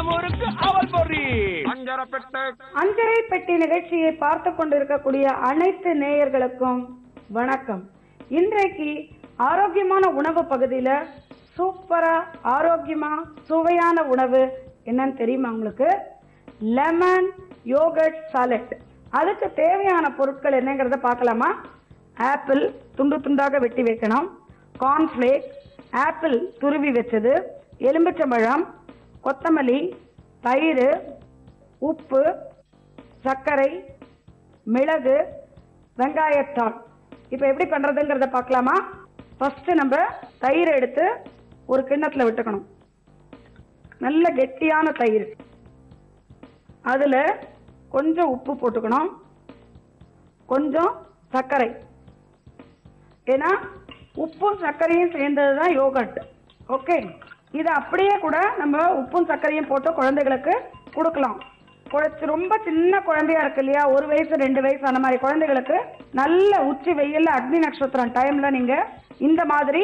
இடமுருக்கு அவல் பொறி அஞ்சரை பெட்டி நிகழ்ச்சியை பார்த்து கொண்டிருக்கக்கூடிய அனைத்து நேயர்களுக்கும் வணக்கம். இன்றைக்கு ஆரோக்கியமான உணவு பகுதியில சூப்பரா ஆரோக்கியமா சுவையான உணவு என்னன்னு தெரியுமா உங்களுக்கு? Lemon yoghurt salad. அதுக்கு தேவையான பொருட்கள் என்னங்கிறத பார்க்கலாமா? ஆப்பிள் துண்டு துண்டாக வெட்டி வைக்கணும், கார்ன்ஃபிளேக், ஆப்பிள் துருவி வச்சது, எலுமிச்சம்பழம், கொத்தமல்லி, தயிர், உப்பு, சர்க்கரை, மிளகு, வெங்காயத்தாள். இப்போ எப்படி பண்ணுறதுங்கிறத பார்க்கலாமா? ஃபஸ்ட்டு நம்ம தயிர் எடுத்து ஒரு கிண்ணத்தில் விட்டுக்கணும். நல்ல கெட்டியான தயிர். அதில் கொஞ்சம் உப்பு போட்டுக்கணும், கொஞ்சம் சர்க்கரை. ஏன்னா உப்பும் சர்க்கரையும் சேர்ந்தது தான் யோகர்ட். ஓகே, இது அப்படியே கூட நம்ம உப்பும் சர்க்கரையும் போட்டு குழந்தைகளுக்கு கொடுக்கலாம். ரொம்ப சின்ன குழந்தையா இருக்கு இல்லையா, 1 வயசு 2 வயசு அந்த மாதிரி குழந்தைகளுக்கு நல்ல உச்சி வெயில்ல அக்னி நட்சத்திரம் டைம்ல நீங்க இந்த மாதிரி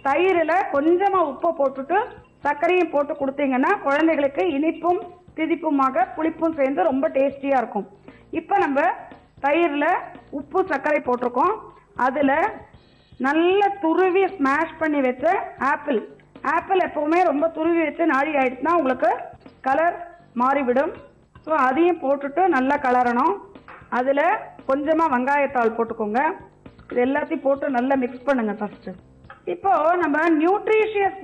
தயிரில் கொஞ்சமா உப்பு போட்டுட்டு சர்க்கரையும் போட்டு கொடுத்தீங்கன்னா குழந்தைகளுக்கு இனிப்பும் திதிப்புமாக புளிப்பும் சேர்ந்து ரொம்ப டேஸ்டியா இருக்கும். இப்போ நம்ம தயிரில் உப்பு சர்க்கரை போட்டிருக்கோம். அதுல நல்ல துருவி ஸ்மாஷ் பண்ணி வச்ச ஆப்பிள். ஆப்பிள் எப்பவுமே ரொம்ப துருவி வச்சு நாழி ஆயிடுச்சுன்னா உங்களுக்கு கலர் மாறிவிடும். ஸோ அதையும் போட்டுட்டு நல்லா கலரணும். அதில் கொஞ்சமாக வெங்காயத்தாள் போட்டுக்கோங்க. இது எல்லாத்தையும் போட்டு நல்லா மிக்ஸ் பண்ணுங்க ஃபர்ஸ்ட். இப்போ நம்ம நியூட்ரிஷியஸ்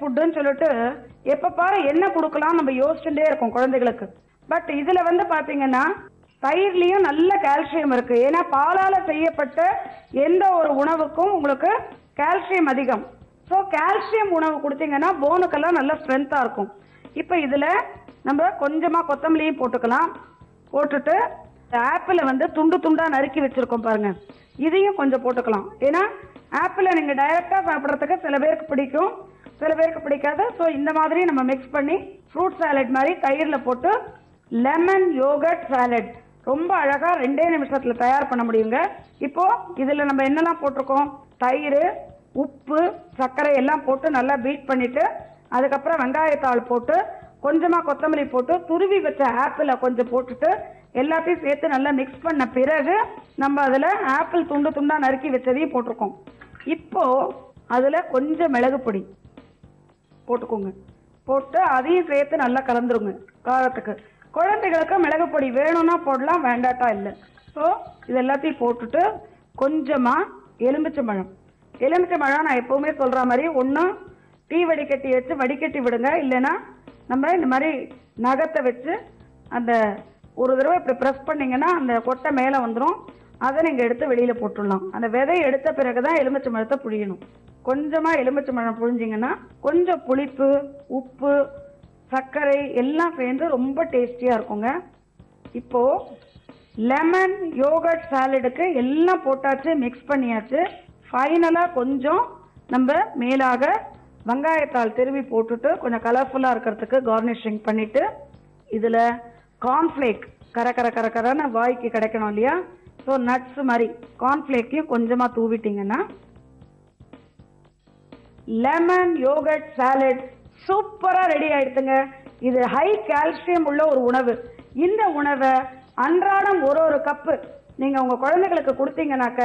ஃபுட்டுன்னு சொல்லிட்டு எப்போ பாரு என்ன கொடுக்கலாம் நம்ம யோசிச்சுட்டே இருக்கோம் குழந்தைகளுக்கு. பட் இதில் வந்து பார்த்தீங்கன்னா தயிர்லையும் நல்ல கால்சியம் இருக்கு. ஏன்னா பாலால செய்யப்பட்ட எந்த ஒரு உணவுக்கும் உங்களுக்கு கால்சியம் அதிகம். ஸோ கால்சியம் உணவு கொடுத்தீங்கன்னா போனுக்கெல்லாம் நல்ல ஸ்ட்ரென்த்தா இருக்கும். இப்போ இதுல நம்ம கொஞ்சமா கொத்தமல்லியும் போட்டுக்கலாம். போட்டுட்டு ஆப்பிளை வந்து துண்டு துண்டா நறுக்கி வச்சிருக்கோம் பாருங்க, இதையும் கொஞ்சம் போட்டுக்கலாம். ஏன்னா ஆப்பிளை நீங்க டைரக்டா சாப்பிட்றதுக்கு சில பேருக்கு பிடிக்கும், சில பேருக்கு பிடிக்காது. ஸோ இந்த மாதிரி நம்ம மிக்ஸ் பண்ணி ஃப்ரூட் சாலட் மாதிரி தயிரில் போட்டு லெமன் யோகர்ட் சாலட் ரொம்ப அழகா 2 நிமிஷத்துல தயார் பண்ண முடியுங்க. இப்போ இதுல நம்ம என்னெல்லாம் போட்டிருக்கோம்? தயிர், உப்பு, சர்க்கரை எல்லாம் போட்டு நல்லா பீட் பண்ணிட்டு அதுக்கப்புறம் வெங்காயத்தாள் போட்டு கொஞ்சமா கொத்தமல்லி போட்டு துருவி வச்ச ஆப்பிளை கொஞ்சம் போட்டுட்டு எல்லாத்தையும் சேர்த்து நல்லா மிக்ஸ் பண்ண பிறகு நம்ம அதுல ஆப்பிள் துண்டு துண்டா நறுக்கி வச்சதையும் போட்டிருக்கோம். இப்போ அதுல கொஞ்சம் மிளகு பொடி போட்டுக்கோங்க. போட்டு அதையும் சேர்த்து நல்லா கலந்துருங்க. காரத்துக்கு குழந்தைகளுக்கு மிளகு பொடி வேணும்னா போடலாம், வேண்டாட்டா இல்லை. ஸோ இது எல்லாத்தையும் போட்டுட்டு கொஞ்சமா எலுமிச்சம்பழம் நான் எப்பவுமே சொல்ற மாதிரி ஒன்று டீ வடிகட்டி வச்சு வடிகட்டி விடுங்க, இல்லைன்னா நம்ம இந்த மாதிரி நகத்தை வச்சு அந்த ஒரு தடவை இப்படி ப்ரெஸ் பண்ணீங்கன்னா அந்த கொட்டை மேலே வந்துடும். அதை நீங்கள் எடுத்து வெளியில போட்டுடலாம். அந்த விதையை எடுத்த பிறகுதான் எலுமிச்சம்பழத்தை புழியணும். கொஞ்சமா எலுமிச்சம்பழம் புழிஞ்சிங்கன்னா கொஞ்சம் புளிப்பு, உப்பு, சர்க்கரை எல்லாம் சேர்ந்து ரொம்ப டேஸ்டியா இருக்குங்க. இப்போ லெமன் யோகர்ட் சாலடுக்கு எல்லாம் போட்டாச்சு, மிக்ஸ் பண்ணியாச்சு. ஃபைனலா கொஞ்சம் நம்ம மேலாக வெங்காயத்தாள் திருவி போட்டுட்டு கொஞ்சம் கலர்ஃபுல்லா இருக்கிறதுக்கு கார்னிஷிங் பண்ணிட்டு இதுல கார்ன்ஃபிளேக் கரன்னு வாய்க்கு கிடைக்கணும் இல்லையா, ஸோ நட்ஸ் மாதிரி கார்ன்ஃபிளேக்கையும் கொஞ்சமா தூவிட்டீங்கன்னா லெமன் யோகர்ட் சாலட் சூப்பரா ரெடி ஆயிடுதுங்க. இது ஹை கால்சியம் உள்ள ஒரு உணவு. இந்த உணவை அன்றாடம் ஒரு கப்பு நீங்க உங்க குழந்தைகளுக்கு கொடுத்தீங்கன்னாக்க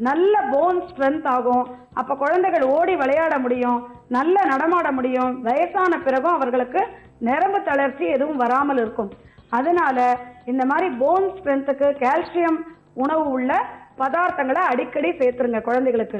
நல்ல போன் ஸ்ட்ரென்த் ஆகும். அப்ப குழந்தைகள் ஓடி விளையாட முடியும், நல்ல நடமாட முடியும். வயசான பிறகும் அவர்களுக்கு நரம்பு தளர்ச்சி எதுவும் வராமல் இருக்கும். அதனால இந்த மாதிரி போன் ஸ்ட்ரென்த்துக்கு கால்சியம் உணவு உள்ள பதார்த்தங்களை அடிக்கடி சேர்த்துருங்க குழந்தைகளுக்கு.